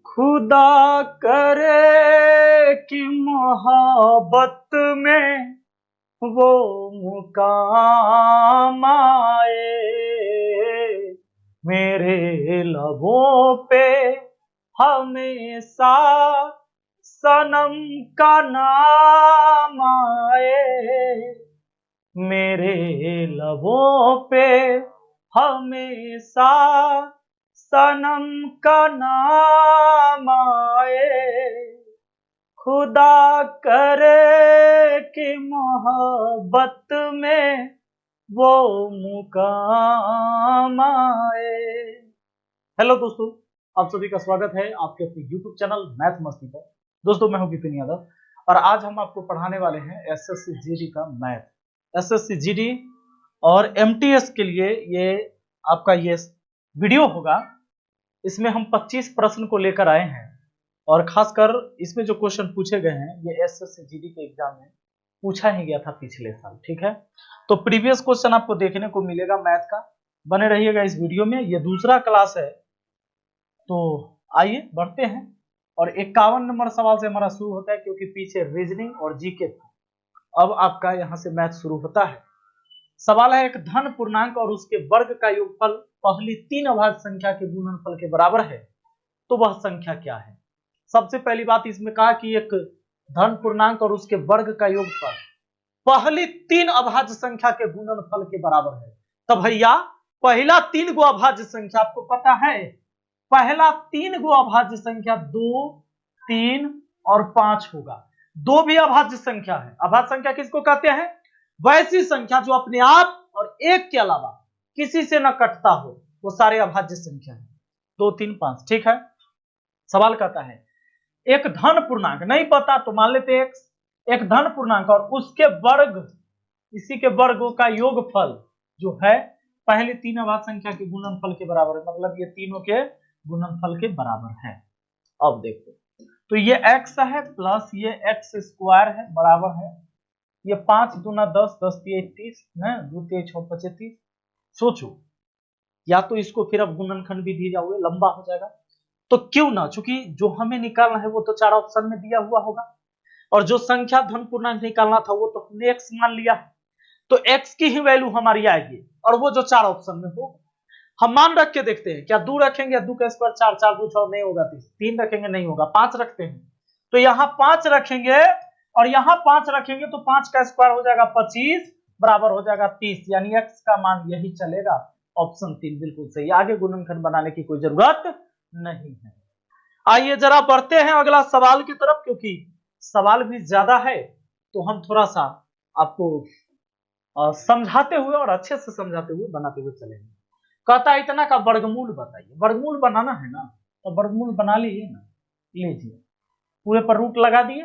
खुदा करे कि मोहब्बत में वो मुकाम आए, मेरे लबों पे हमेशा सनम का नाम आए, मेरे लबों पे हमेशा सनम का नाम आए, खुदा करे कि मोहब्बत में वो मुकाम आए। हेलो दोस्तों, आप सभी का स्वागत है आपके अपने YouTube चैनल मैथ मस्ती पर। दोस्तों मैं हूं विपिन यादव और आज हम आपको पढ़ाने वाले हैं एसएससी जीडी का मैथ। एसएससी जीडी और एमटीएस के लिए ये आपका ये वीडियो होगा। इसमें हम 25 प्रश्न को लेकर आए हैं और खासकर इसमें जो क्वेश्चन पूछे गए हैं ये एसएससी जीडी के एग्जाम में पूछा ही गया था पिछले साल। ठीक है, तो प्रीवियस क्वेश्चन आपको देखने को मिलेगा मैथ का। बने रहिएगा इस वीडियो में। ये दूसरा क्लास है, तो आइए बढ़ते हैं। और 51 नंबर सवाल से हमारा शुरू होता है, क्योंकि पीछे रीजनिंग और जीके था। अब आपका यहां से मैथ शुरू होता है। सवाल है, एक धन पूर्णांक और उसके वर्ग का योगफल पहली 3 अभाज्य संख्या के गुणनफल के बराबर है, तो वह संख्या क्या है? सबसे पहली बात इसमें कहा कि एक धन पूर्णांक और उसके वर्ग का योगफल पहली 3 अभाज्य संख्या के गुणनफल के बराबर है। तो भैया पहला 3 गो अभाज्य संख्या आपको पता है, पहला 3 गो अभाज्य संख्या 2, 3 और 5 होगा। 2 भी अभाज्य संख्या है। अभाज्य संख्या किसको कहते हैं? वैसी संख्या जो अपने आप और एक के अलावा किसी से न कटता हो, वो सारे अभाज्य संख्या है। 2, 3, 5। ठीक है। सवाल कहता है एक धन पूर्णांक, नहीं पता तो मान लेते x, एक धन पूर्णांक और उसके वर्ग, इसी के वर्गों का योगफल जो है पहले 3 अभाज्य संख्या के गुणनफल के बराबर है। मतलब ये तीनों के गुणनफल के बराबर है। अब देखो, तो ये x है प्लस ये x स्क्वायर है, बराबर है ये 5 दूना 10, 10 तिया 30, 2 तिया 6 25। सोचो, या तो इसको फिर अब गुणनखंड भी दिए जाओगे, लंबा हो जाएगा। तो क्यों ना, चूंकि जो हमें निकालना है वो तो 4 ऑप्शन में दिया हुआ होगा, और जो संख्या धन पूर्णांक निकालना था वो तो हमने x मान लिया है, तो x की ही वैल्यू हमारी आएगी, और वो जो 4 ऑप्शन में हो। हम मान रख के देखते हैं, क्या 2 रखेंगे, 2 का स्क्वायर 4, 4 2 6 नहीं होगा, 3 रखेंगे नहीं होगा, 5 रखते हैं, तो यहाँ 5 रखेंगे और यहाँ 5 रखेंगे तो 5 का स्क्वायर हो जाएगा 25, बराबर हो जाएगा 30, यानी x का मान यही चलेगा। ऑप्शन 3 बिल्कुल सही। आगे गुणनखंड बनाने की कोई जरूरत नहीं है। आइए जरा बढ़ते हैं अगला सवाल की तरफ, क्योंकि सवाल भी ज्यादा है तो हम थोड़ा सा आपको समझाते हुए और अच्छे से समझाते हुए बनाते हुए चलेंगे। कहता है इतना का वर्गमूल बताइए। वर्गमूल बनाना है ना, तो वर्गमूल बना लीजिए ना, लीजिए पूरे पर रूट लगा दिए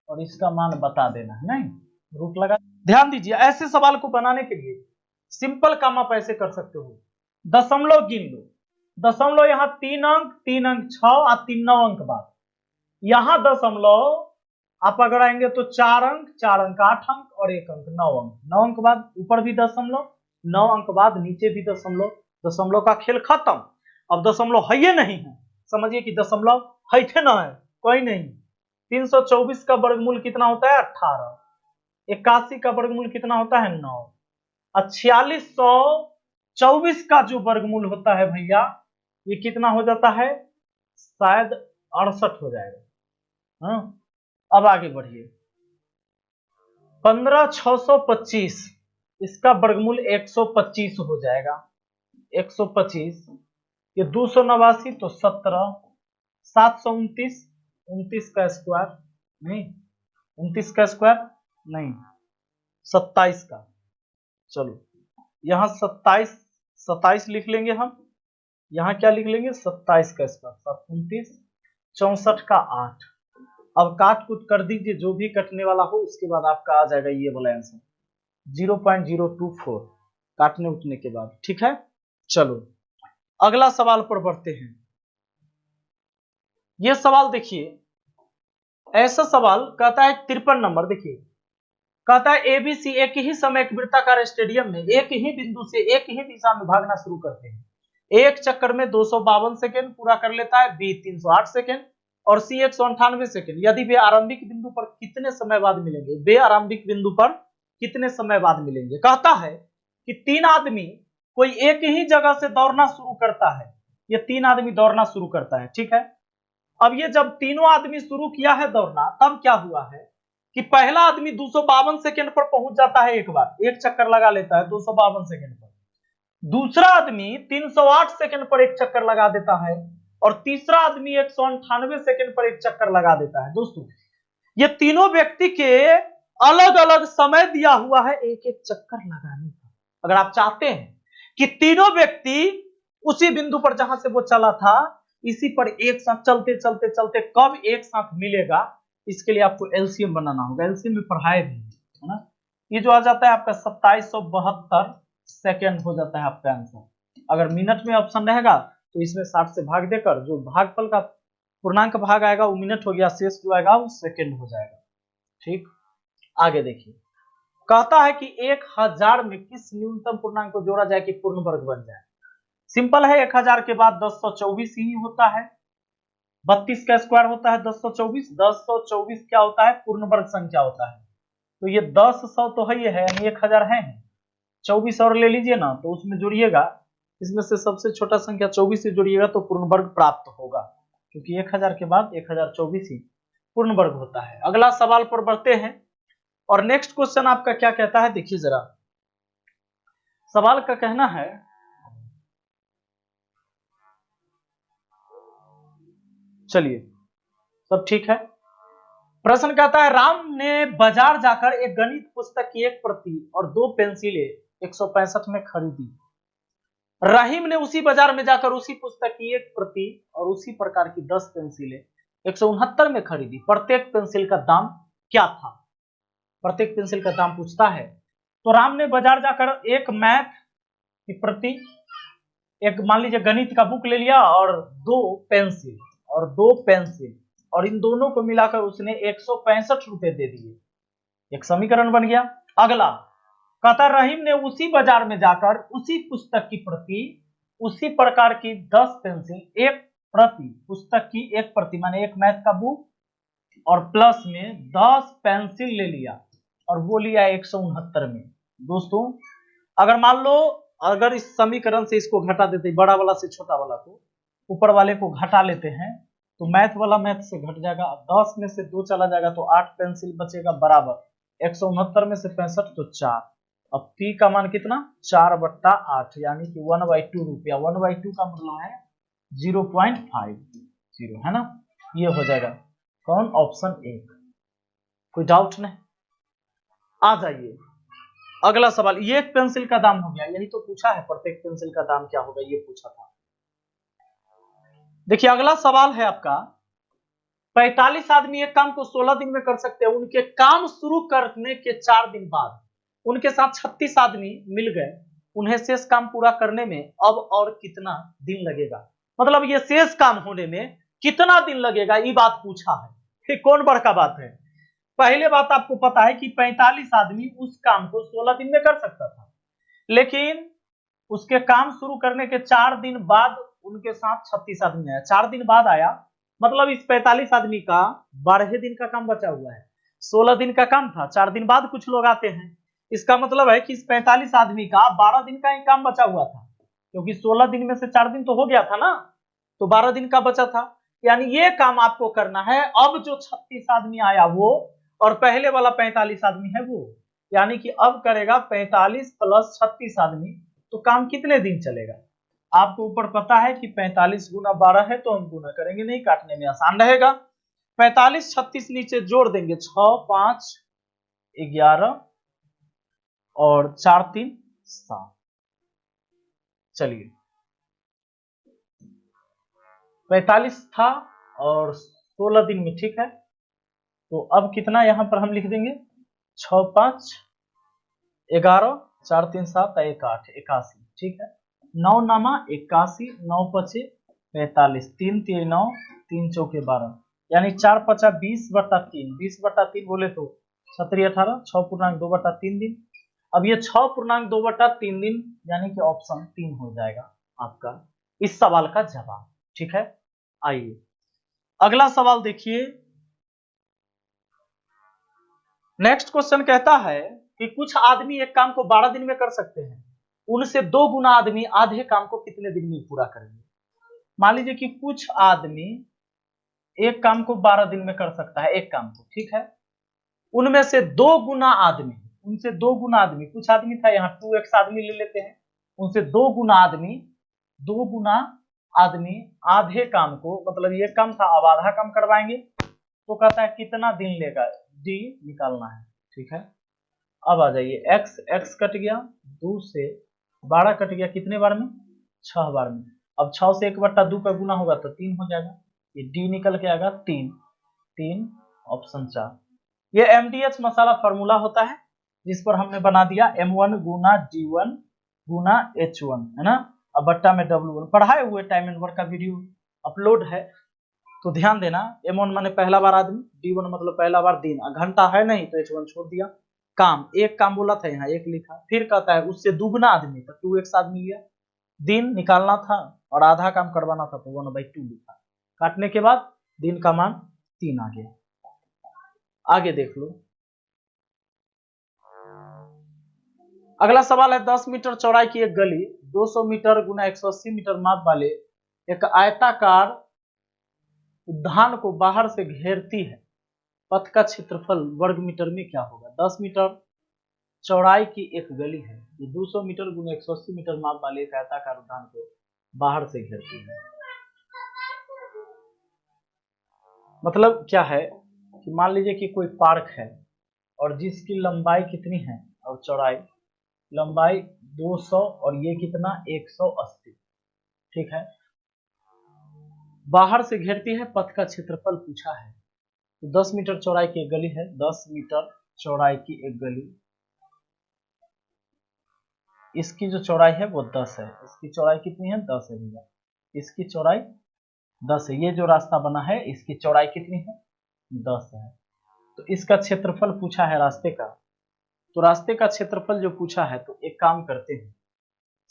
और इसका मान बता देना है। नहीं, रूट लगा। ध्यान दीजिए, ऐसे सवाल को बनाने के लिए सिंपल काम आप ऐसे कर सकते हो, दशमलव गिन लो। दशमलव यहाँ 3 अंक, 3 अंक 6 और 3 9 अंक बाद, यहाँ दशमलव आप अगर आएंगे तो 4 अंक, 4 अंक 8 अंक और 1 अंक 9 अंक, 9 अंक बाद ऊपर भी दशमलव, 9 अंक बाद नीचे भी दशमलव। दशमलव का खेल खत्म। अब दशमलव है ये नहीं है, समझिए कि दशमलव है थे ना है, कोई नहीं। 324 का वर्गमूल कितना होता है? 18। 81 का वर्गमूल कितना होता है? 9। 4624 का जो वर्गमूल होता है भैया, ये कितना हो जाता है? शायद 68 हो जाएगा। हाँ, अब आगे बढ़िए। 15625, इसका वर्गमूल 125 हो जाएगा। 125, ये 289 तो 17, 729, 29 का स्क्वायर नहीं, 29 का स्क्वायर नहीं, 27 का। चलो यहाँ 27 लिख लेंगे हम, यहाँ क्या लिख लेंगे? 27 का स्क्वायर, 729, 64 का 8। अब काट कुट कर दीजिए, जो भी कटने वाला हो उसके बाद आपका आ जाएगा ये वाला आंसर 0.024 काटने उठने के बाद। ठीक है, चलो अगला सवाल पर बढ़ते हैं। यह सवाल देखिए, ऐसा सवाल कहता है 53 नंबर। देखिए कहता है एबीसी एक ही समय एक वृत्ताकार स्टेडियम में एक ही बिंदु से एक ही दिशा में भागना शुरू करते हैं। एक चक्कर में 252 सेकेंड पूरा कर लेता है, बी 308 सेकेंड और सी 198 सेकेंड। यदि वे आरंभिक बिंदु पर कितने समय बाद मिलेंगे, वे आरंभिक बिंदु पर कितने समय बाद मिलेंगे। कहता है कि तीन आदमी कोई एक ही जगह से दौड़ना शुरू करता है, ये तीन आदमी दौड़ना शुरू करता है, ठीक है। अब ये जब तीनों आदमी शुरू किया है दौड़ना, तब क्या हुआ है कि पहला आदमी 252 सेकेंड पर पहुंच जाता है, एक बार एक चक्कर लगा लेता है 252 सेकेंड पर। दूसरा आदमी 308 सेकेंड पर एक चक्कर लगा देता है और तीसरा आदमी 198 सेकेंड पर एक चक्कर लगा देता है। दोस्तों ये तीनों व्यक्ति के अलग अलग समय दिया हुआ है एक एक चक्कर लगाने का। अगर आप चाहते हैं कि तीनों व्यक्ति उसी बिंदु पर जहां से वो चला था इसी पर एक साथ चलते चलते चलते कब एक साथ मिलेगा, इसके लिए आपको एलसीएम बनाना होगा। एलसीएम में पढ़ाए भी है ना। ये जो आ जाता है आपका 2772 सेकेंड हो जाता है आपका आंसर। अगर मिनट में ऑप्शन रहेगा तो इसमें 60 से भाग देकर जो भागफल का पूर्णांक भाग आएगा वो मिनट हो गया, शेष जो आएगा वो सेकेंड हो जाएगा। ठीक, आगे देखिए। कहता है कि 1000 में किस न्यूनतम पूर्णांक को जोड़ा जाए कि पूर्ण वर्ग बन जाए। सिंपल है, 1000 के बाद 1024 ही होता है, 32 का स्क्वायर होता है 1024, 1024 क्या होता है, पूर्ण वर्ग संख्या होता है। तो ये 10 तो है, ये है यानी 1000 है, 24 और ले लीजिए ना, तो उसमें जोड़िएगा, इसमें से सबसे छोटा संख्या 24 से जोड़िएगा तो पूर्ण वर्ग प्राप्त होगा, क्योंकि 1000 के बाद 1024 ही पूर्ण वर्ग होता है। अगला सवाल पर बढ़ते हैं और नेक्स्ट क्वेश्चन आपका क्या कहता है, देखिए जरा। सवाल का कहना है, चलिए सब ठीक है। प्रश्न कहता है राम ने बाजार जाकर एक गणित पुस्तक की एक प्रति और 2 पेंसिलें 165 में खरीदी। रहीम ने उसी बाजार में जाकर उसी पुस्तक की एक प्रति और उसी प्रकार की 10 पेंसिलें 169 में खरीदी। प्रत्येक पेंसिल का दाम क्या था। प्रत्येक पेंसिल का दाम पूछता है। तो राम ने बाजार जाकर एक मैथ की प्रति, एक मान लीजिए गणित का बुक ले लिया और 2 पेंसिल और इन दोनों को मिलाकर उसने 165 रुपए दे दिए। एक समीकरण बन गया। अगला कहता रहीम ने उसी बाजार में जाकर उसी पुस्तक की प्रति, उसी प्रकार की 10 पेंसिल, एक प्रति पुस्तक की एक प्रति माने एक मैथ का बुक और प्लस में 10 पेंसिल ले लिया और वो लिया 169 में। दोस्तों अगर मान लो अगर इस समीकरण से इसको घटा देते, बड़ा वाला से छोटा वाला को, ऊपर वाले को घटा लेते हैं तो मैथ वाला मैथ से घट जाएगा, 10 में से 2 चला जाएगा तो 8 पेंसिल बचेगा बराबर 169 में से 65 तो 4। अब पी का मान कितना, 4/8 यानी कि 1/2 रुपया। 1/2 का मतलब है 0.50 है ना, ये हो जाएगा कौन, ऑप्शन 1। कोई डाउट नहीं, आ जाइए अगला सवाल। ये एक पेंसिल का दाम हो गया, यही तो पूछा है प्रत्येक पेंसिल का दाम क्या होगा, ये पूछा था। देखिए अगला सवाल है आपका, 45 आदमी एक काम को 16 दिन में कर सकते हैं। उनके काम शुरू करने के 4 दिन बाद उनके साथ 36 आदमी मिल गए। उन्हें शेष काम पूरा करने में अब और कितना दिन लगेगा। मतलब ये शेष काम होने में कितना दिन लगेगा, ये बात पूछा है। ये कौन बड़का बात है। पहले बात आपको पता है कि 45 आदमी उस काम को 16 दिन में कर सकता था, लेकिन उसके काम शुरू करने के 4 दिन बाद उनके साथ 36 आदमी आया। 4 दिन बाद आया, मतलब इस 45 आदमी का 12 दिन का काम बचा हुआ है। 16 दिन का काम था, 4 दिन बाद कुछ लोग आते हैं। इसका मतलब है कि इस 45 आदमी का 12 दिन का ही काम बचा हुआ था, क्योंकि 16 दिन में से 4 दिन तो हो गया था ना, तो 12 दिन का बचा था। यानी ये काम आपको करना है। अब जो 36 आदमी आया वो और पहले वाला 45 आदमी है वो, यानी कि अब करेगा 45 प्लस 36 आदमी, तो काम कितने दिन चलेगा। आपको ऊपर पता है कि 45 गुना 12 है, तो हम गुना करेंगे नहीं, काटने में आसान रहेगा। 45 36 नीचे जोड़ देंगे, 6 5 11 और 4 3 7। चलिए 45 था और 16 दिन में, ठीक है। तो अब कितना यहां पर हम लिख देंगे, 6 5 11 4 3 7 1 8 81, ठीक है। 9 नामा 81, 9 5 45, 3 3 9, 3 चौके 12, यानी 4 5 20/3, 20/3 बोले तो 17 18, 6.2/3 दिन। अब ये 6.2/3 दिन यानी कि ऑप्शन 3 हो जाएगा आपका इस सवाल का जवाब। ठीक है, आइए अगला सवाल देखिए। नेक्स्ट क्वेश्चन कहता है कि कुछ आदमी एक काम को 12 दिन में कर सकते हैं, उनसे 2 गुना आदमी आधे काम को कितने दिन में पूरा करेंगे। मान लीजिए कि कुछ आदमी एक काम को 12 दिन में कर सकता है, एक काम को, ठीक है, उनमें से 2 गुना आदमी, उनसे 2 गुना आदमी, कुछ आदमी था यहाँ 2x आदमी ले लेते हैं, उनसे 2 गुना आदमी, 2 गुना आदमी आधे काम को, मतलब ये काम था अब आधा काम करवाएंगे, तो कहता है कितना दिन लेगा, डी निकालना है। ठीक है, अब आ जाइए, x कट गया, 2 से 12 कट गया, कितने बार में, 6 बार में। अब 6 से 1/2 का गुना होगा तो 3 हो जाएगा, ये डी निकल के आएगा 3 ऑप्शन 4। ये MDH मसाला फॉर्मूला होता है जिस पर हमने बना दिया M1 गुना D1 गुना H1, है ना, अब बट्टा में W1 पढ़ाए हुए टाइम एंड वर्क का वीडियो अपलोड है, तो ध्यान देना। M1 माने पहला बार आदमी, D1 मतलब पहला बार दिन, घंटा है नहीं तो H1 छोड़ दिया, काम एक काम बोला था यहाँ एक लिखा, फिर कहता है उससे दुगना आदमी तो 2x आदमी लिया, दिन निकालना था और आधा काम करवाना था तो 1/2 लिखा, काटने के बाद दिन का मान 3 आ गया। आगे देख लो, अगला सवाल है 10 मीटर चौड़ाई की एक गली 200 मीटर गुना 180 मीटर माप वाले एक आयताकार उद्यान को बाहर से घेरती है, पथ का क्षेत्रफल वर्ग मीटर में क्या होगा। 10 मीटर चौड़ाई की एक गली है, ये 200 मीटर गुना 180 मीटर माप वाले एक आयताकार उद्यान को बाहर से घेरती है। मतलब क्या है कि मान लीजिए कि कोई पार्क है और जिसकी लंबाई कितनी है और चौड़ाई, लंबाई 200 और ये कितना 180, ठीक है, बाहर से घेरती है, पथ का क्षेत्रफल पूछा है, तो 10 मीटर चौड़ाई की एक गली है, 10 मीटर चौड़ाई की एक गली, इसकी जो चौड़ाई है वो 10 है, इसकी चौड़ाई कितनी है 10 है भैया, इसकी चौड़ाई 10 है, ये जो रास्ता बना है इसकी चौड़ाई कितनी है 10 है, तो इसका क्षेत्रफल पूछा है रास्ते का, तो रास्ते का क्षेत्रफल जो पूछा है तो एक काम करते हैं,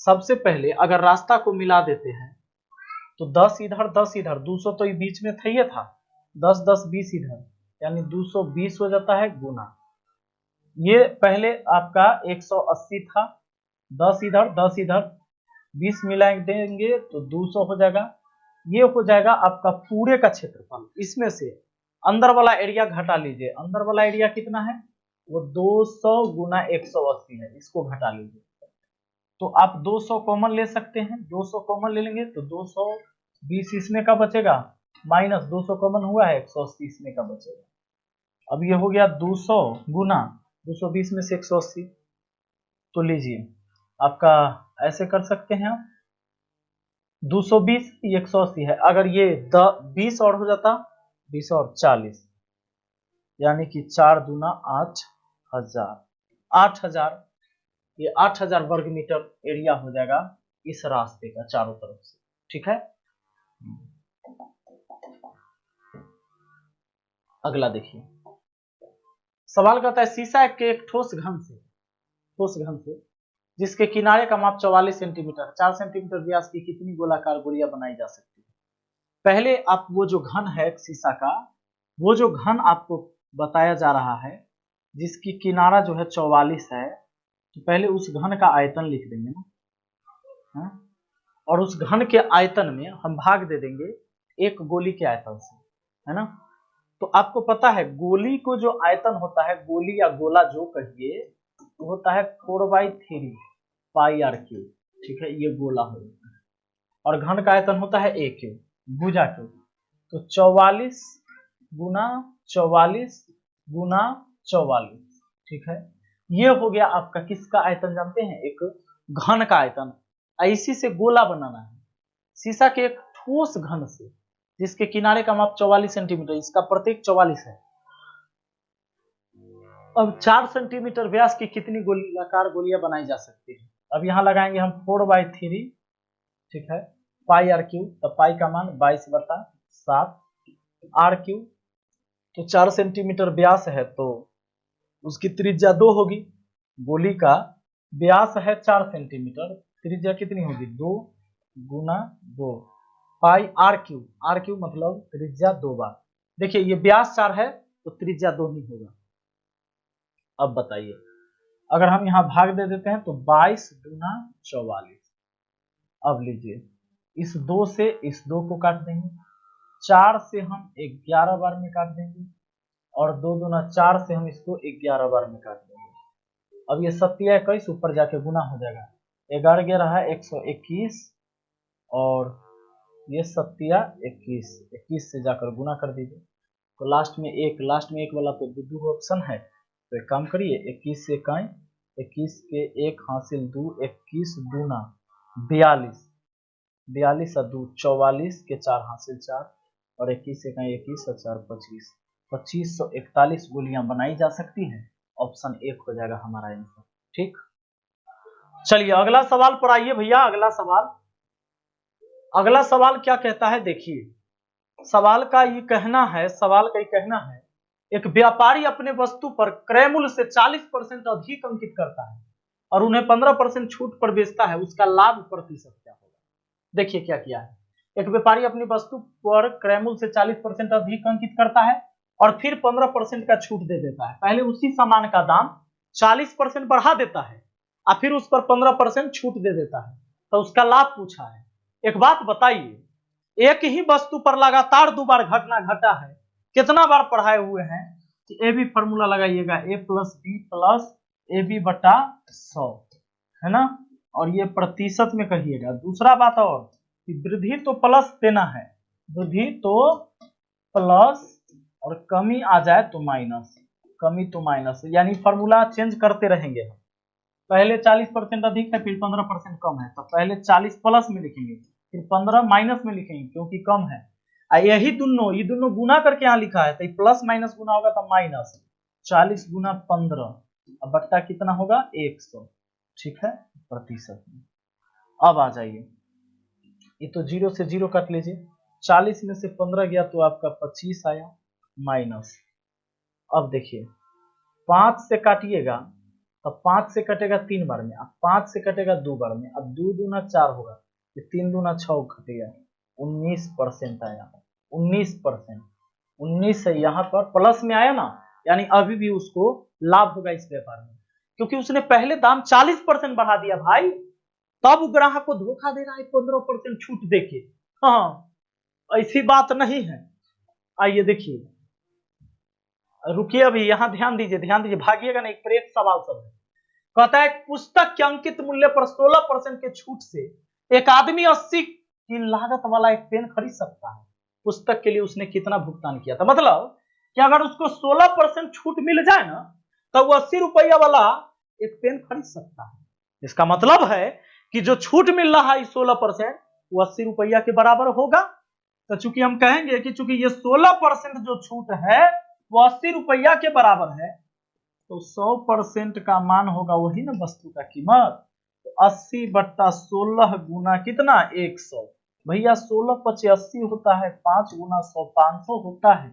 सबसे पहले अगर रास्ता को मिला देते हैं तो 10 इधर 10 इधर, 200 तो बीच में था, 10 10 20 इधर, यानी 220 हो जाता है गुना, ये पहले आपका 180 था, 10 इधर 10 इधर 20 मिला देंगे तो 200 हो जाएगा, ये हो जाएगा आपका पूरे का क्षेत्रफल, इसमें से अंदर वाला एरिया घटा लीजिए, अंदर वाला एरिया कितना है वो 200 गुना 180 है, इसको घटा लीजिए, तो आप 200 कॉमन ले सकते हैं, 200 कॉमन ले लेंगे तो 220 इसमें का बचेगा, माइनस 200 कॉमन हुआ है 180 इसमें का बचेगा, अब ये हो गया 200 गुना 220 में से 180, तो लीजिए आपका ऐसे कर सकते हैं आप, 220 180 है, अगर ये 20 और हो जाता 20 और 40, यानी कि 4 दूना 8000, 8000, ये 8000 वर्ग मीटर एरिया हो जाएगा इस रास्ते का चारों तरफ से। ठीक है, अगला देखिए, सवाल करता है शीशा के एक ठोस घन से जिसके किनारे का माप 44 सेंटीमीटर, 4 सेंटीमीटर व्यास की कितनी गोलाकार गोलियां बनाई जा सकती है। पहले आप वो जो घन है शीशा का, वो जो घन आपको बताया जा रहा है जिसकी किनारा जो है 44 है, तो पहले उस घन का आयतन लिख देंगे ना, है? और उस घन के आयतन में हम भाग दे देंगे एक गोली के आयतन से, है ना, तो आपको पता है गोली को जो आयतन होता है, गोली या गोला जो कहिए, तो होता है 4/3 पाई आर क्यूब, ठीक है, ये गोला होता है, और घन का आयतन होता है ए क्यूब, भुजा क्यूब, तो 44 गुना 44 गुना 44, ठीक है, ये हो गया आपका किसका आयतन जानते हैं, एक घन का आयतन। इसी से गोला बनाना है शीशा के एक ठोस घन से जिसके किनारे का माप 44 सेंटीमीटर, इसका प्रत्येक 44 है। अब 4 सेंटीमीटर व्यास की कितनी गोलाकार गोलियां बनाई जा सकती है। अब यहां लगाएंगे हम 4/3, ठीक है, पाई आर क्यूब, तो पाई का मान 22/7 आर क्यूब, तो 4 सेंटीमीटर व्यास है तो उसकी त्रिज्या 2 होगी, गोली का व्यास है 4 सेंटीमीटर, त्रिज्या कितनी होगी 2, गुना 2 पाई आर क्यू मतलब त्रिज्या 2 बार। देखिए ये व्यास 4 है तो त्रिज्या 2 ही होगा। अब बताइए अगर हम यहाँ भाग दे देते हैं तो 22 गुना 44। अब लीजिए इस 2 से इस 2 को काट देंगे, 4 से हम 11 बार में काट देंगे और 2 दूना 4 से हम इसको 11 बार में काट देंगे। अब ये 27 ऊपर जाके गुना हो जाएगा, 11 रहा 121 और ये 27 21 से जाकर गुना कर दीजिए तो लास्ट में एक वाला तो दो ऑप्शन है तो एक काम करिए 21 से 21 के 1 हासिल 2 21 दूना 42 42 और 2 44 के 4 हासिल 4 और 21 से 21 और 4 25 2541 गोलियां बनाई जा सकती है। ऑप्शन 1 हो जाएगा हमारा आंसर। ठीक, चलिए अगला सवाल पर आइए भैया। अगला सवाल क्या कहता है, देखिए सवाल का ये कहना है एक व्यापारी अपने वस्तु पर क्रय मूल्य से 40% अधिक अंकित करता है और उन्हें 15% छूट पर बेचता है, उसका लाभ प्रतिशत क्या होगा। देखिए क्या किया है, एक व्यापारी अपनी वस्तु पर क्रय मूल्य से 40% अधिक अंकित करता है और फिर 15% का छूट दे देता है। पहले उसी सामान का दाम 40% बढ़ा देता है और फिर उस पर 15% छूट दे देता है, तो उसका लाभ पूछा है। एक बात बताइए, एक ही वस्तु पर लगातार 2 बार घटना घटा है, कितना बार पढ़ाए हुए हैं कि ए बी फॉर्मूला लगाइएगा, A plus B plus A B बटा 100 है ना, और ये प्रतिशत में कहिएगा। दूसरा बात और कि वृद्धि तो प्लस देना है, वृद्धि तो प्लस और कमी आ जाए तो माइनस, कमी तो माइनस, यानी फॉर्मूला चेंज करते रहेंगे हम। पहले 40% अधिक है फिर 15% कम है तो पहले 40 प्लस में लिखेंगे फिर 15 माइनस में लिखेंगे क्योंकि कम है। यही ये दोनों गुना करके यहाँ लिखा है तो प्लस माइनस गुना होगा तो माइनस 40 गुना 15 अब बट्टा कितना होगा 100। ठीक है, प्रतिशत में। अब आ जाइए, ये तो 0 से 0 काट लीजिए, 40 में से 15 गया तो आपका 25 आया माइनस। अब देखिए 5 से काटिएगा तो 5 से कटेगा 3 बार में, अब 5 से कटेगा 2 बार में, अब 2 दूना 4 होगा, 3 दूना 6 कटेगा 19% आया, 19%। 19 से यहाँ पर प्लस में आया ना, यानी अभी भी उसको लाभ होगा इस व्यापार में, क्योंकि उसने पहले दाम 40% बढ़ा दिया भाई, तब ग्राहक को धोखा दे रहा है 15% छूट देके। हाँ, ऐसी बात नहीं है। आइए देखिए, रुकिए अभी यहाँ ध्यान दीजिए, भागिएगा नहीं, एक सवाल सब है। कहता है पुस्तक के अंकित मूल्य पर 16% के छूट से एक आदमी 80 की लागत वाला एक पेन खरीद सकता है। पुस्तक के लिए उसने कितना भुगतान किया था, मतलब कि अगर उसको 16% छूट मिल जाए ना तो वो 80 रुपया वाला एक पेन खरीद सकता है। इसका मतलब है कि जो छूट मिल रहा है 16% वो 80 रुपया के बराबर होगा। तो चूंकि हम कहेंगे कि चूंकि ये 16% जो छूट है वो 80 रुपया के बराबर है तो 100% का मान होगा वही ना वस्तु का कीमत, तो 80 बट्टा 16 गुना कितना 100। भैया 16 पचे 80 होता है, 5 गुना 100 500 होता है,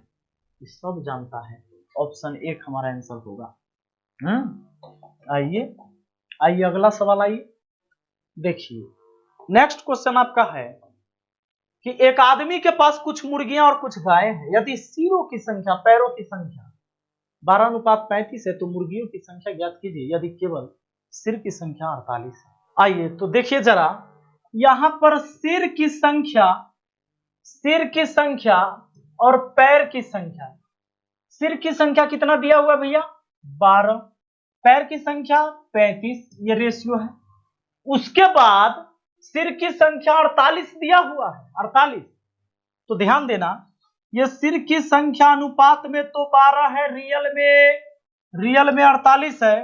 ये सब जानता है। ऑप्शन 1 हमारा आंसर होगा। आइए अगला सवाल आइए। देखिए नेक्स्ट क्वेश्चन आपका है कि एक आदमी के पास कुछ मुर्गियां और कुछ गायें हैं, यदि सिरों की संख्या पैरों की संख्या 12:35 है तो मुर्गियों की संख्या ज्ञात कीजिए यदि केवल सिर की संख्या 48 है। आइए तो देखिए जरा, यहां पर सिर की संख्या और पैर की संख्या, सिर की संख्या कितना दिया हुआ भैया 12, पैर की संख्या 35, ये रेशियो है। उसके बाद सिर की संख्या 48 दिया हुआ है, 48। तो ध्यान देना, ये सिर की संख्या अनुपात में तो 12 है, रियल में 48 है,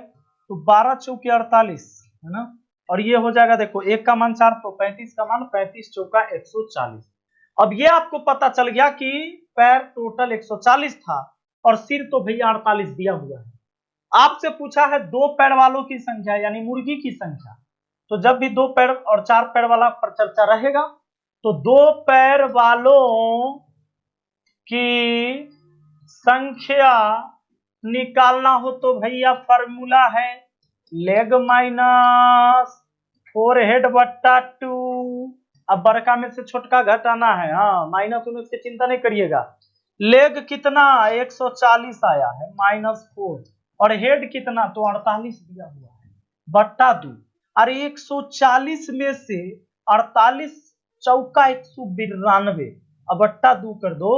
तो 12 चौके 48 है ना, और ये हो जाएगा देखो 1 का मान 4 तो 35 का मान 35 चौका 140। अब ये आपको पता चल गया कि पैर टोटल 140 था और सिर तो भैया 48 दिया हुआ है। आपसे पूछा है 2 पैर वालों की संख्या यानी मुर्गी की संख्या, तो जब भी 2 पैर और 4 पैर वाला पर चर्चा रहेगा तो 2 पैर वालों की संख्या निकालना हो तो भैया फॉर्मूला है लेग माइनस फोरहेड बट्टा 2 अब बड़का में से छोटका घटाना है। हाँ, माइनस होने से चिंता नहीं करिएगा। लेग कितना 140 आया है -4, और हेड कितना तो 48 दिया हुआ है बट्टा 2। और 140 में से 48 चौका 192, अब बट्टा 2 कर दो।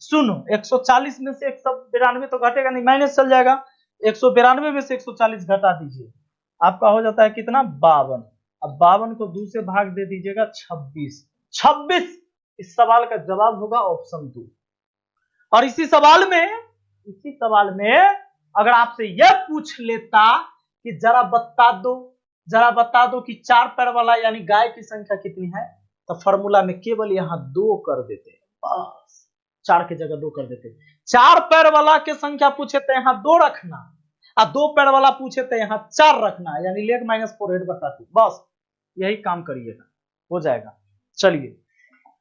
सुनो, 140 में से 192 तो घटेगा नहीं, माइनस चल जाएगा। 192 में से 140 घटा दीजिए, आपका हो जाता है कितना 52। अब 52 को 2 से भाग दे दीजिएगा 26। इस सवाल का जवाब होगा ऑप्शन 2। और इसी सवाल में अगर आपसे यह पूछ लेता कि जरा बता दो कि 4 पैर वाला यानी गाय की संख्या कितनी है, तो फॉर्मूला में केवल यहां 2 कर देते, बस 4 की जगह 2 कर देते। 4 पैर वाला की संख्या पूछे तो यहां 2 रखना, और 2 पैर वाला पूछे तो यहां 4 रखना, यानी लेग -4 हेड बट्टा 2, बस यही काम करिएगा, हो जाएगा। चलिए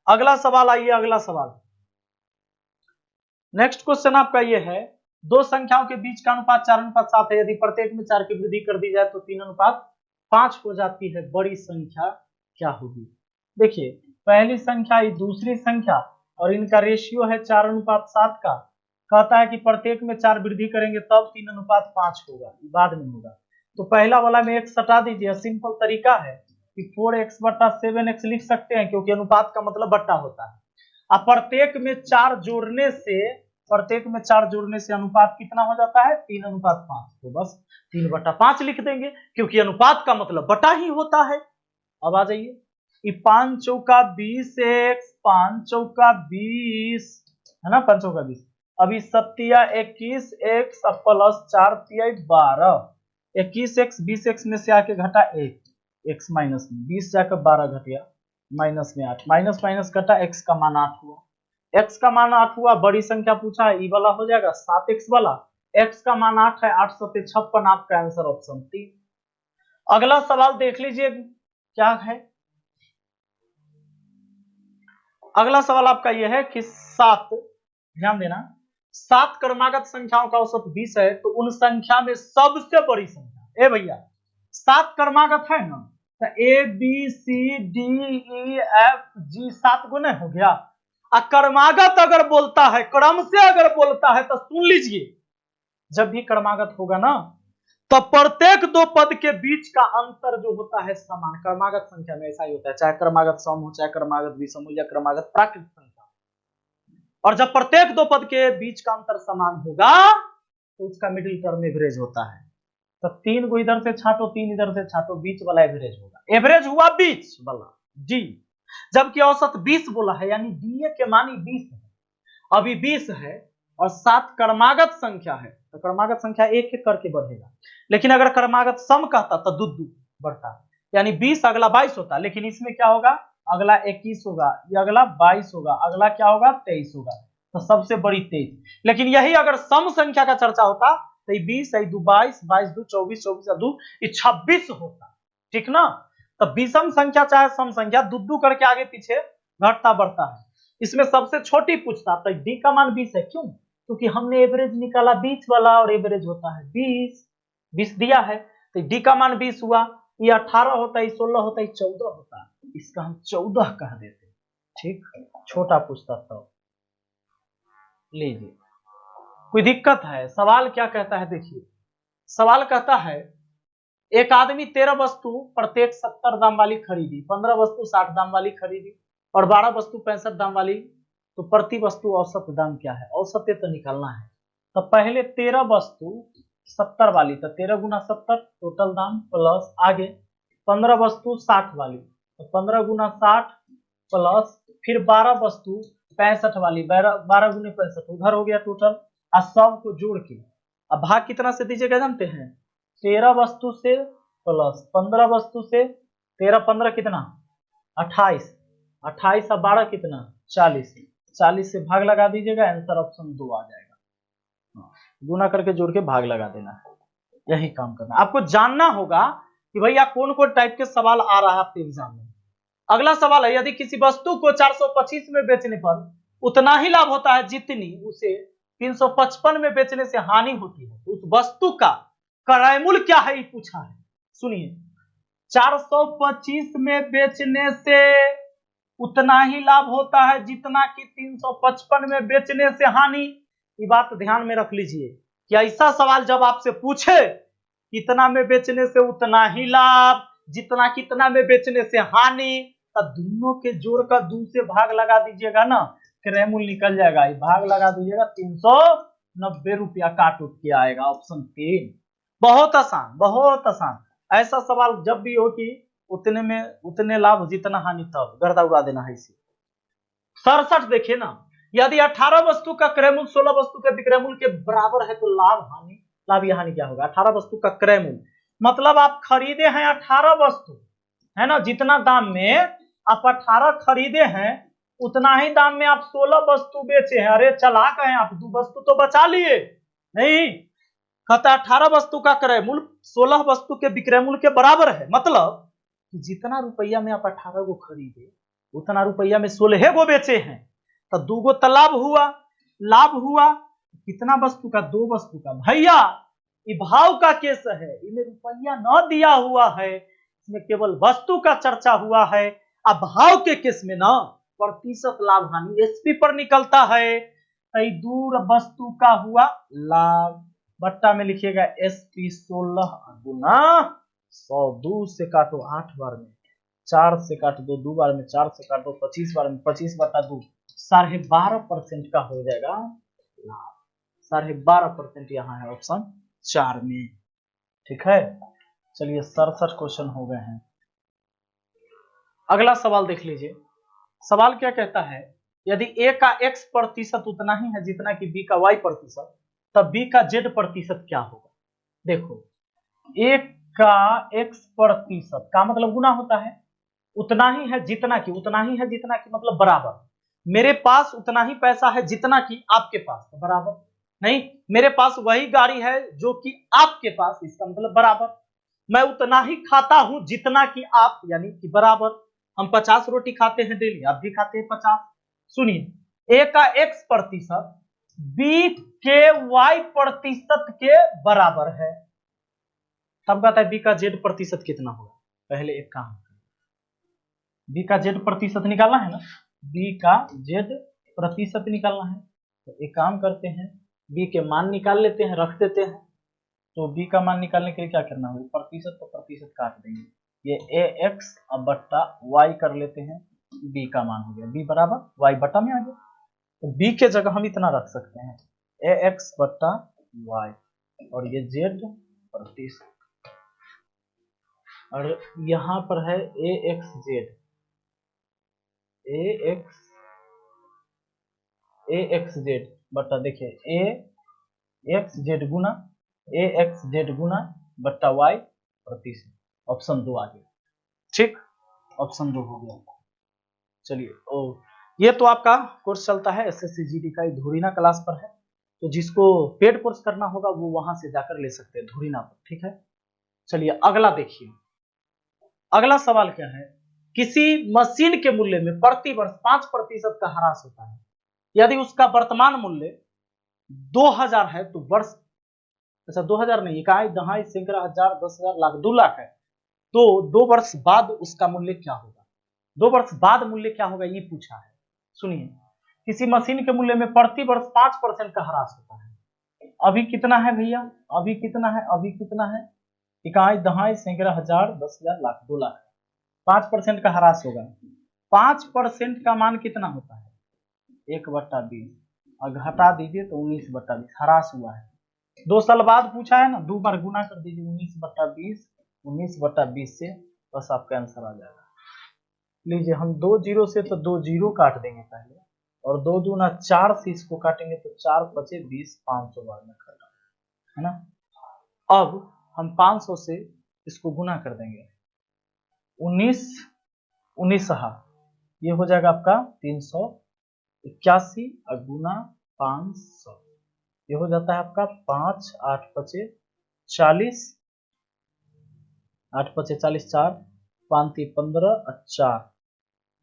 अगला सवाल, आइए अगला सवाल। नेक्स्ट क्वेश्चन आपका ये है, दो संख्याओं के बीच का अनुपात 4:7 है। यदि प्रत्येक में 4 की वृद्धि कर दी जाए तो 3:5 हो जाती है। बड़ी संख्या क्या होगी? देखिए, पहली संख्या दूसरी संख्या और इनका रेशियो है 4:7 का। कहता है कि प्रत्येक में 4 वृद्धि करेंगे तब 3:5 होगा, बाद में होगा। तो पहला वाला में x हटा दीजिए। सिंपल तरीका है कि 4x बट्टा 7x लिख सकते हैं, क्योंकि अनुपात का मतलब बट्टा होता है। अब प्रत्येक में 4 जोड़ने से अनुपात कितना हो जाता है 3:5, तो बस 3/5 लिख देंगे, क्योंकि अनुपात का मतलब बटा ही होता है। अब आ जाइए, 5 चौका 20x, 5 चौका 20 है ना, 5 चौका 20। अभी 7 21x प्लस 4 12, 21x 20x में से आके घटा 1, x माइनस में 20 जाकर 12 घट गया, माइनस में 8, माइनस माइनस घटा, x का मान 8 हुआ। x का मान 8 हुआ, बड़ी संख्या पूछा है, ई वाला हो जाएगा 7x वाला। x का मान 8 है, 8 7 56, आपका आंसर ऑप्शन 3। अगला सवाल देख लीजिए क्या है। अगला सवाल आपका यह है कि 7, ध्यान देना, 7 क्रमागत संख्याओं का औसत 20 है, तो उन संख्या में सबसे बड़ी संख्या, ए भैया 7 क्रमागत है ना, तो A B C D E F G 7 गुने हो गया। क्रमागत अगर बोलता है, क्रम से अगर बोलता है तो सुन लीजिए, जब भी क्रमागत होगा ना तो प्रत्येक 2 पद के बीच का अंतर जो होता है समान। क्रमागत संख्या में ऐसा ही होता है, चाहे क्रमागत सम हो, चाहे क्रमागत विषम हो, या क्रमागत प्राकृत संख्या। और जब प्रत्येक 2 पद के बीच का अंतर समान होगा तो उसका मिडिल टर्म एवरेज होता है। तो 3 को इधर से छाटो, 3 इधर से छाटो, बीच वाला एवरेज होगा। एवरेज हुआ बीच वाला डी, जबकि औसत 20 बोला है, यानी डी के मानी 20 है। अभी 20 है और 7 क्रमागत संख्या है, तो क्रमागत संख्या एक एक करके बढ़ेगा। लेकिन अगर क्रमागत सम कहता तो दू बढ़ता, यानी 20 अगला 22 होता। लेकिन इसमें क्या होगा, अगला 21 होगा, ये अगला 22 होगा, अगला क्या होगा 23 होगा, तो सबसे बड़ी 23। लेकिन यही अगर सम संख्या का चर्चा होता तो 20 2 22, 22 2 24, 24 2 26 होता, ठीक ना। तो विषम संख्या चाहे सम संख्या दू करके आगे पीछे घटता बढ़ता है। इसमें सबसे छोटी पूछता तो डी का मान 20 है, क्यों? क्योंकि हमने एवरेज निकाला बीच वाला, और एवरेज होता है 20 दिया है, तो डी का मान 20 हुआ। ये 18 होता है, 16 होता है, 14 होता है, इसका हम 14 कह देते, ठीक। छोटा पूछता था, लीजिए कोई दिक्कत है? सवाल क्या कहता है, देखिए सवाल कहता है एक आदमी 13 वस्तु प्रत्येक 70 दाम वाली खरीदी, 15 वस्तु 60 दाम वाली खरीदी और 12 वस्तु 65 दाम वाली, तो प्रति वस्तु औसत दाम क्या है? औसत तो निकालना है। तो पहले 13 वस्तु 70 वाली, तो 13 गुना 70 टोटल दाम, प्लस आगे 15 वस्तु 60 वाली, तो 15 गुना 60 प्लस फिर 12 वस्तु 65 वाली, 12 गुने 65, उधर हो गया टोटल। और सब को जोड़ के अब भाग कितना से दीजिएगा जानते हैं? 13 वस्तु से प्लस 15 वस्तु से, 13 15 कितना 28, 28 और 12 कितना 40, 40 से भाग लगा दीजिएगा, आंसर ऑप्शन 2 आ जाएगा। गुना करके जोड़ के भाग लगा देना है, यही काम करना। आपको जानना होगा कि भैया कौन कौन टाइप के सवाल आ रहा है आपके एग्जाम में। अगला सवाल है, यदि किसी वस्तु को 425 में बेचने पर उतना ही लाभ होता है जितनी उसे 355 में बेचने से हानि होती है, तो उस वस्तु का क्रय मूल्य क्या है, ये पूछा है। सुनिए, 425 में बेचने से उतना ही लाभ होता है जितना कि 355 में बेचने से हानि। ये बात ध्यान में रख लीजिए कि ऐसा सवाल जब आपसे पूछे कितना में बेचने से उतना ही लाभ, जितना कितना में बेचने से हानि, तो दोनों के जोड़ का 2 से भाग लगा दीजिएगा ना, क्रयमूल निकल जाएगा। ये भाग लगा दीजिएगा, 390 रुपया काट उठ के आएगा। ऑप्शन 3 बहुत आसान, बहुत आसान। ऐसा सवाल जब भी हो कि उतने में उतने लाभ जितना हानि, तब गर्दा उड़ा देना है इसे। 67 देखिए ना, यदि 18 वस्तु का क्रयमूल 16 वस्तु के विक्रयमूल के बराबर है तो लाभ हानि, लाभ या हानि क्या होगा? 18 वस्तु का क्रयमूल मतलब आप खरीदे हैं 18 वस्तु, है ना, जितना दाम में आप 18 खरीदे हैं उतना ही दाम में आप 16 वस्तु बेचे हैं। अरे चालाक हैं आप, 2 वस्तु तो बचा लिए। नहीं, कहता 18 वस्तु का क्रयमूल 16 वस्तु के विक्रयमूल के बराबर है, मतलब जितना रुपया में आप 18 को खरीदे उतना रुपया में 16 को बेचे हैं, तो 2 गो तो लाभ हुआ। लाभ हुआ कितना वस्तु का? 2 वस्तु का। भैया ये भाव का केस है, इनमें रुपया न दिया हुआ है, इसमें केवल वस्तु का चर्चा हुआ है। अब भाव के केस में ना प्रतिशत लाभ हानि एसपी पर निकलता है, कई दूर वस्तु का हुआ लाभ, बट्टा में लिखिएगा एसपी 16 गुना 100। 2 से काटो 8 बार में, 4 से काट दो 2 बार में, 4 से काट दो 25 बार में, 25/2 12.5% का हो जाएगा लाभ। 12.5% यहाँ है ऑप्शन 4 में। ठीक है, चलिए 67 क्वेश्चन हो गए हैं। अगला सवाल देख लीजिए। सवाल क्या कहता है? यदि ए का x प्रतिशत उतना ही है जितना कि बी का y प्रतिशत, तब बी का z प्रतिशत क्या होगा? देखो, ए का x प्रतिशत का मतलब गुना होता है, उतना ही है जितना कि, उतना ही है जितना कि मतलब बराबर। मेरे पास उतना ही पैसा है जितना कि आपके पास, तो बराबर। नहीं, मेरे पास वही गाड़ी है जो कि आपके पास, इसका मतलब बराबर। मैं उतना ही खाता हूं जितना कि आप, यानी कि बराबर। हम 50 रोटी खाते हैं डेली, आप भी खाते हैं 50। सुनिए, ए का x प्रतिशत बी के y प्रतिशत के बराबर है, तब कहता है बी का z प्रतिशत कितना होगा। पहले एक काम, बी का z प्रतिशत निकालना है ना, बी का z प्रतिशत निकालना है, तो एक काम करते हैं, बी के मान निकाल लेते हैं, रख देते हैं। तो बी का मान निकालने के लिए क्या करना होगा? प्रतिशत तो प्रतिशत काट देंगे, ये ए एक्स अब बट्टा वाई कर लेते हैं, बी का मान हो गया, बी बराबर वाई बट्टा में आ गया। तो बी के जगह हम इतना रख सकते हैं, ए एक्स बट्टा वाई, और ये जेड प्रतिशत, और यहां पर है ए एक्स जेड, ए एक्स जेड बट्टा, देखिए ए एक्स जेड गुना ए एक्स जेड गुना बट्टा वाई प्रतिशत। ऑप्शन 2 आ गया। ठीक, ऑप्शन 2 हो गया। चलिए, ओ ये तो आपका कोर्स चलता है एसएससी जीडी का, धुरीना क्लास पर है, तो जिसको पेड कोर्स करना होगा वो वहां से जाकर ले सकते हैं धुरीना पर। ठीक है, चलिए अगला देखिए। अगला सवाल क्या है? किसी मशीन के मूल्य में प्रति वर्ष 5% का ह्रास होता है। यदि उसका वर्तमान मूल्य 2000 है तो वर्ष, अच्छा 2000 नहीं, इकाई, दहाई, सैकड़ा, हजार, 10,000, लाख, 2 लाख है, तो 2 वर्ष बाद उसका मूल्य क्या होगा? 2 वर्ष बाद मूल्य क्या होगा ये पूछा है। सुनिए, किसी मशीन के मूल्य में प्रति वर्ष 5% का ह्रास होता है। अभी कितना है भैया? अभी कितना है? अभी कितना है? इकाई, दहाई, सैकड़ा, हजार, 10,000, लाख, 2 लाख। 5% का ह्रास होगा। 5% का मान कितना होता है? 1/20, और घटा दीजिए तो 19/20 ह्रास हुआ है। 2 साल बाद पूछा है ना, 2 बार गुना कर दीजिए 19/20, 19/20 से बस आपका आंसर आ जाएगा। लीजिए, हम 2 जीरो से तो 2 जीरो काट देंगे पहले, और 2 दूना 4 से इसको काटेंगे तो 4 पचे 20, 500 बार में काटा, है ना। अब हम 500 से इसको गुना कर देंगे, 19 ये हो जाएगा आपका 381, और गुना 500 ये हो जाता है आपका 5, 8 पचे 40, 8 पचे 40, 4 5 15, 4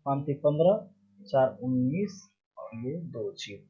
5 15, 4 19, और ये 2 जीरो।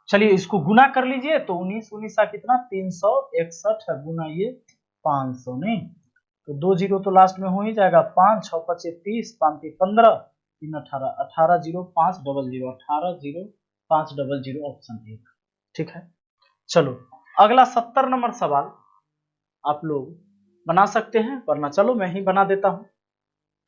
चलिए इसको गुना कर लीजिए, तो 19 का कितना 361 गुना ये 500, नहीं तो 2 जीरो तो लास्ट में हो ही जाएगा। 5 6 25 30, 5 15, 3 18, 18 0 5 0 0, 18 0 5 0 0, ऑप्शन 1 ठीक है। चलो अगला 70 नंबर सवाल आप लोग बना सकते हैं, वरना चलो मैं ही बना देता हूं।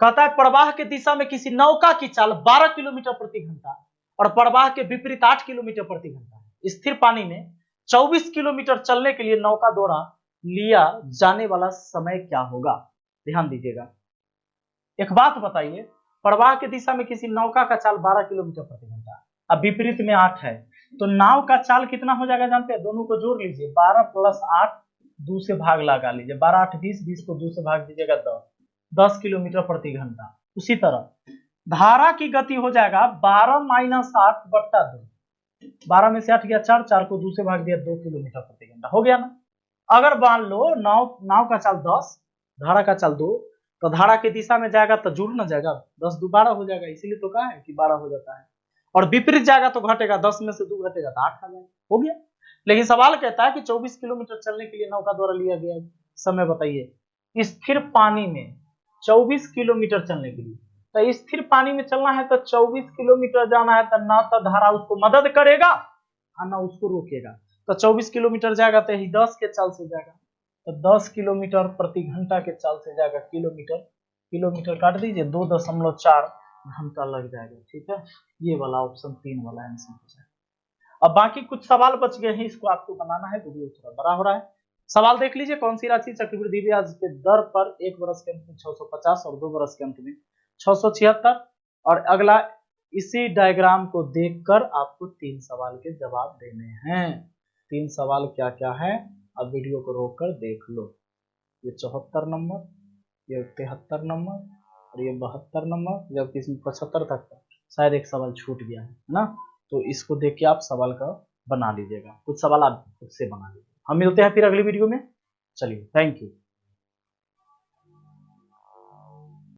कहता है प्रवाह के दिशा में किसी नौका की चाल 12 किलोमीटर प्रति घंटा और प्रवाह के विपरीत 8 किलोमीटर प्रति घंटा है। स्थिर पानी में 24 किलोमीटर चलने के लिए नौका द्वारा लिया जाने वाला समय क्या होगा? ध्यान दीजिएगा। एक बात बताइए, प्रवाह की दिशा में किसी नौका का चाल 12 किलोमीटर प्रति घंटा, अब विपरीत में 8 है, तो नाव का चाल कितना हो जाएगा जानते हैं? दोनों को जोड़ लीजिए, 12 प्लस 8, 2 से भाग लगा लीजिए, 12 8 20, 20 को 2 से भाग दीजिएगा 10 किलोमीटर प्रति घंटा। उसी तरह धारा की गति हो जाएगा 12 माइनस 8 बट्टा 2, 12 में से 8 गया 4, 4 को 2 से भाग दिया 2 किलोमीटर प्रति घंटा, हो गया ना। अगर मान लो नाव का चाल 10, धारा का चाल 2, तो धारा की दिशा में जाएगा तो जुड़ ना जाएगा, 10 2 12 हो जाएगा, इसीलिए तो कहा है कि 12 हो जाता है। और विपरीत जाएगा तो घटेगा, 10 में से 2 घटेगा तो 8 आ जाएगा, हो गया। लेकिन सवाल कहता है कि 24 किलोमीटर चलने के लिए नौका द्वारा लिया गया समय बताइए। स्थिर पानी में 24 किलोमीटर चलने के लिए, तो स्थिर पानी में चलना है तो 24 किलोमीटर जाना है, तो ना तो धारा उसको मदद करेगा और ना उसको रोकेगा। तो 24 किलोमीटर जाएगा तो यही 10 के चाल से जाएगा, तो 10 किलोमीटर प्रति घंटा के चाल से जाएगा। किलोमीटर काट दीजिए, 2.4 घंटा लग जाएगा, ठीक है। ये वाला ऑप्शन 3 वाला आंसर हो जाएगा। अब बाकी कुछ सवाल बच गए हैं, इसको आपको बनाना है, वीडियो थोड़ा बड़ा हो रहा है। सवाल देख लीजिए, कौन सी राशि चक्रवृद्धि ब्याज के दर पर 1 वर्ष के अंत में 650 और 2 वर्ष के अंत में 676। और अगला इसी डायग्राम को देखकर आपको 3 सवाल के जवाब देने हैं। 3 सवाल क्या क्या है, अब वीडियो को रोककर देख लो। ये 74 नंबर, ये 73 नंबर और ये 72 नंबर, जबकि इसमें 75 तक था, शायद एक सवाल छूट गया है ना। तो इसको देख के आप सवाल का बना लीजिएगा, कुछ सवाल आप खुद से बना लीजिए। हम मिलते हैं फिर अगली वीडियो में। चलिए, थैंक यू।